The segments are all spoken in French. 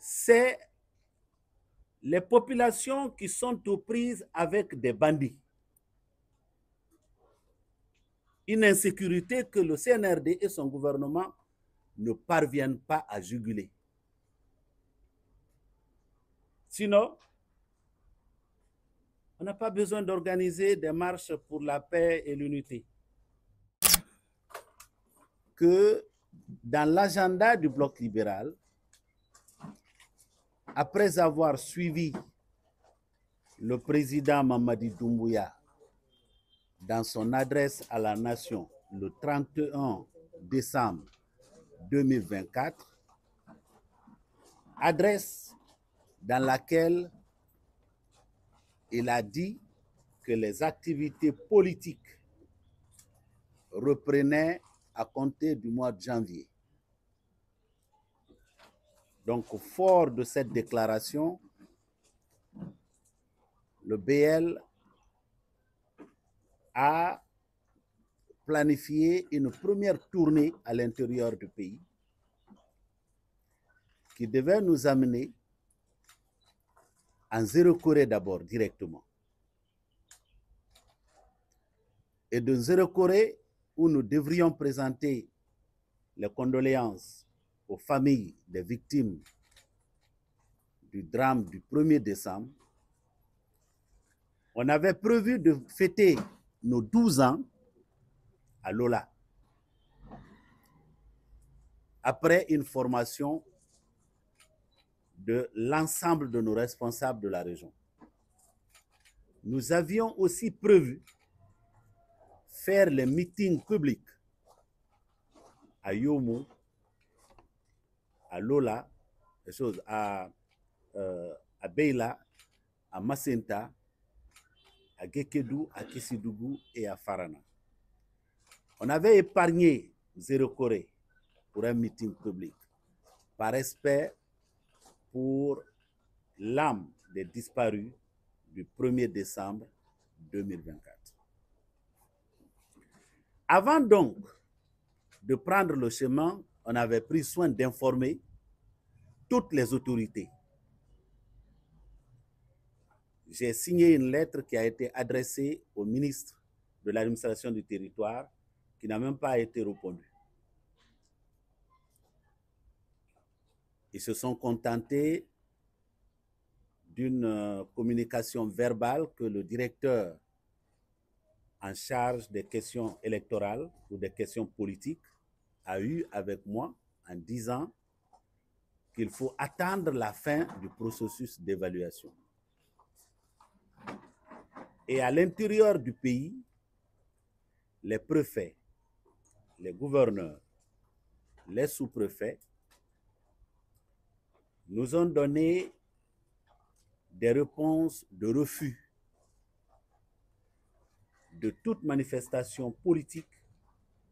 c'est les populations qui sont aux prises avec des bandits. Une insécurité que le CNRD et son gouvernement ne parviennent pas à juguler. Sinon, on n'a pas besoin d'organiser des marches pour la paix et l'unité. Que dans l'agenda du bloc libéral, après avoir suivi le président Mamadi Doumbouya dans son adresse à la nation le 31 décembre 2024, adresse dans laquelle il a dit que les activités politiques reprenaient à compter du mois de janvier. Donc, fort de cette déclaration, le BL a planifié une première tournée à l'intérieur du pays qui devait nous amener en Zéro Corée d'abord directement. Et de Zéro Corée, où nous devrions présenter les condoléances aux familles des victimes du drame du 1er décembre, on avait prévu de fêter nos 12 ans à Lola, après une formation de l'ensemble de nos responsables de la région. Nous avions aussi prévu faire les meetings publics à Yomo, à Lola, à Beila, à Macenta, à Gekedou, à Kisidougou et à Farana. On avait épargné Zéro Corée pour un meeting public, par respect pour l'âme des disparus du 1er décembre 2024. Avant donc de prendre le chemin, on avait pris soin d'informer toutes les autorités. J'ai signé une lettre qui a été adressée au ministre de l'administration du territoire, qui n'a même pas été répondue. Ils se sont contentés d'une communication verbale que le directeur en charge des questions électorales ou des questions politiques a eu avec moi en disant qu'il faut attendre la fin du processus d'évaluation. Et à l'intérieur du pays, les préfets, les gouverneurs, les sous-préfets nous ont donné des réponses de refus de toute manifestation politique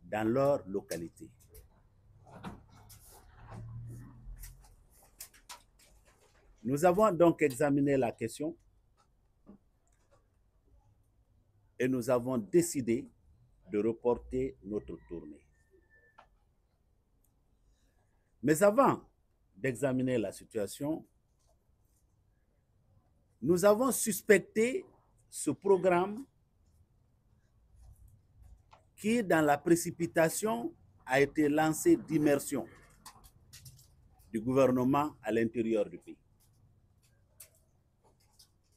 dans leur localité. Nous avons donc examiné la question et nous avons décidé de reporter notre tournée. Mais avant d'examiner la situation, nous avons suspecté ce programme qui, dans la précipitation, a été lancé d'immersion du gouvernement à l'intérieur du pays.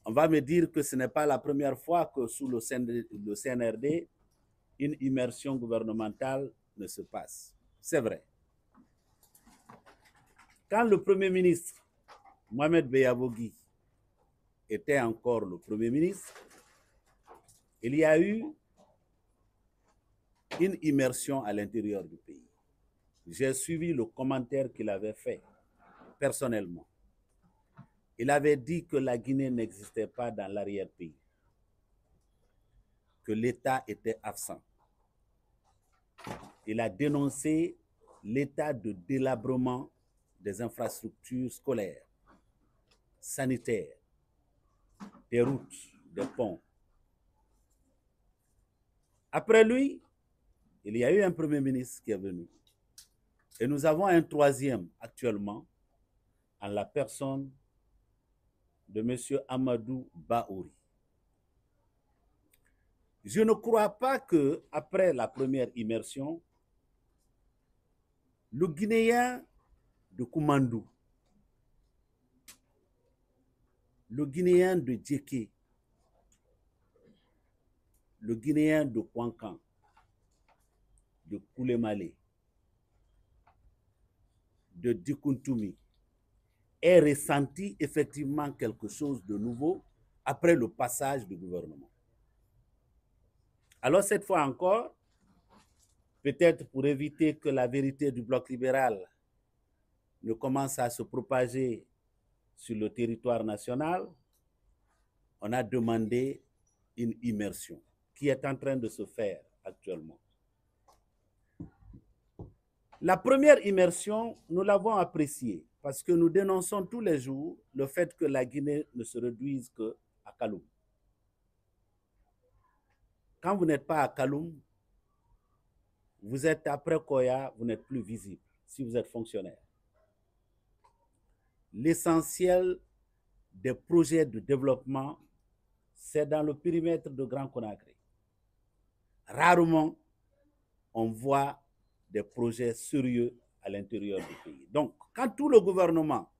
On va me dire que ce n'est pas la première fois que sous le CNRD, une immersion gouvernementale ne se passe. C'est vrai. Quand le Premier ministre, Mohamed Beyabogui, était encore le Premier ministre, il y a eu une immersion à l'intérieur du pays. J'ai suivi le commentaire qu'il avait fait personnellement. Il avait dit que la Guinée n'existait pas dans l'arrière-pays, que l'État était absent. Il a dénoncé l'état de délabrement des infrastructures scolaires, sanitaires, des routes, des ponts. Après lui, il y a eu un Premier ministre qui est venu. Et nous avons un troisième actuellement en la personne de M. Amadou Bahouri. Je ne crois pas qu'après la première immersion, le Guinéen de Koumandou, le Guinéen de Djeké, le Guinéen de Kouankan, de Koulemale, de Dikountoumi, ait ressenti effectivement quelque chose de nouveau après le passage du gouvernement. Alors cette fois encore, peut-être pour éviter que la vérité du bloc libéral ne commence à se propager sur le territoire national, on a demandé une immersion qui est en train de se faire actuellement. La première immersion, nous l'avons appréciée parce que nous dénonçons tous les jours le fait que la Guinée ne se réduise qu'à Kaloum. Quand vous n'êtes pas à Kaloum, vous êtes après Koya, vous n'êtes plus visible si vous êtes fonctionnaire. L'essentiel des projets de développement, c'est dans le périmètre de Grand Conakry. Rarement, on voit des projets sérieux à l'intérieur du pays. Donc, quand tout le gouvernement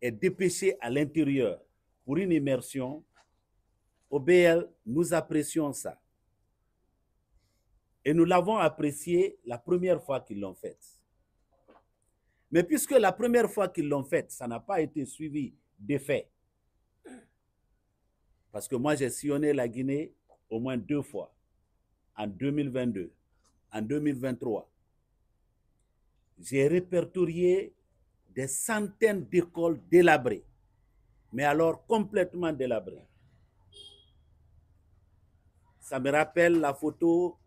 est dépêché à l'intérieur pour une immersion, au BL, nous apprécions ça. Et nous l'avons apprécié la première fois qu'ils l'ont fait. Mais puisque la première fois qu'ils l'ont fait, ça n'a pas été suivi d'effet, parce que moi j'ai sillonné la Guinée au moins 2 fois, en 2022, en 2023. J'ai répertorié des centaines d'écoles délabrées, mais alors complètement délabrées. Ça me rappelle la photo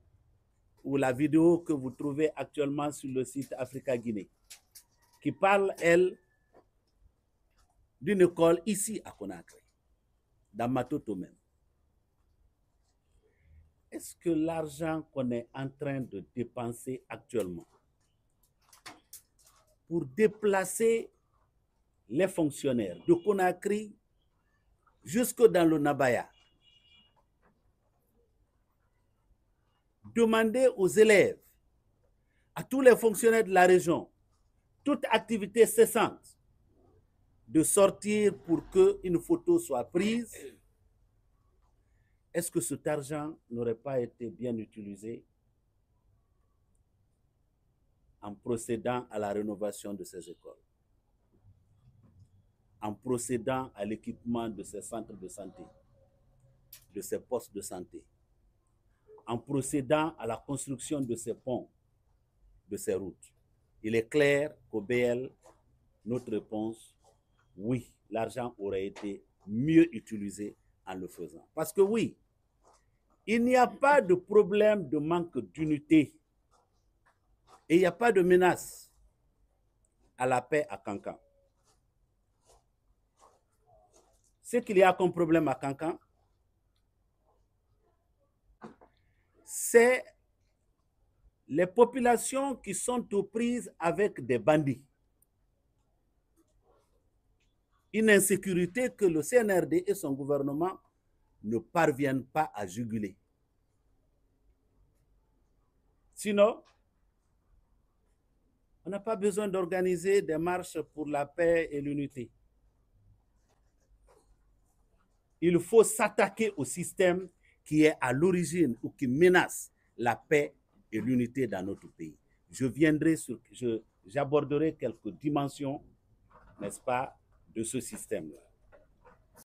ou la vidéo que vous trouvez actuellement sur le site Africa Guinée, qui parle, elle, d'une école ici à Conakry, dans Matoto même. Est-ce que l'argent qu'on est en train de dépenser actuellement pour déplacer les fonctionnaires de Conakry jusque dans le Nabaya, demander aux élèves, à tous les fonctionnaires de la région, toute activité cessante, de sortir pour qu'une photo soit prise, est-ce que cet argent n'aurait pas été bien utilisé en procédant à la rénovation de ces écoles, en procédant à l'équipement de ces centres de santé, de ces postes de santé, en procédant à la construction de ces ponts, de ces routes? Il est clair qu'au BL, notre réponse, oui, l'argent aurait été mieux utilisé en le faisant. Parce que oui, il n'y a pas de problème de manque d'unité et il n'y a pas de menace à la paix à Kankan. Ce qu'il y a comme problème à Kankan, c'est les populations qui sont aux prises avec des bandits. Une insécurité que le CNRD et son gouvernement ne parviennent pas à juguler. Sinon, on n'a pas besoin d'organiser des marches pour la paix et l'unité. Il faut s'attaquer au système qui est à l'origine ou qui menace la paix et l'unité dans notre pays. J'aborderai quelques dimensions, n'est-ce pas, de ce système-là.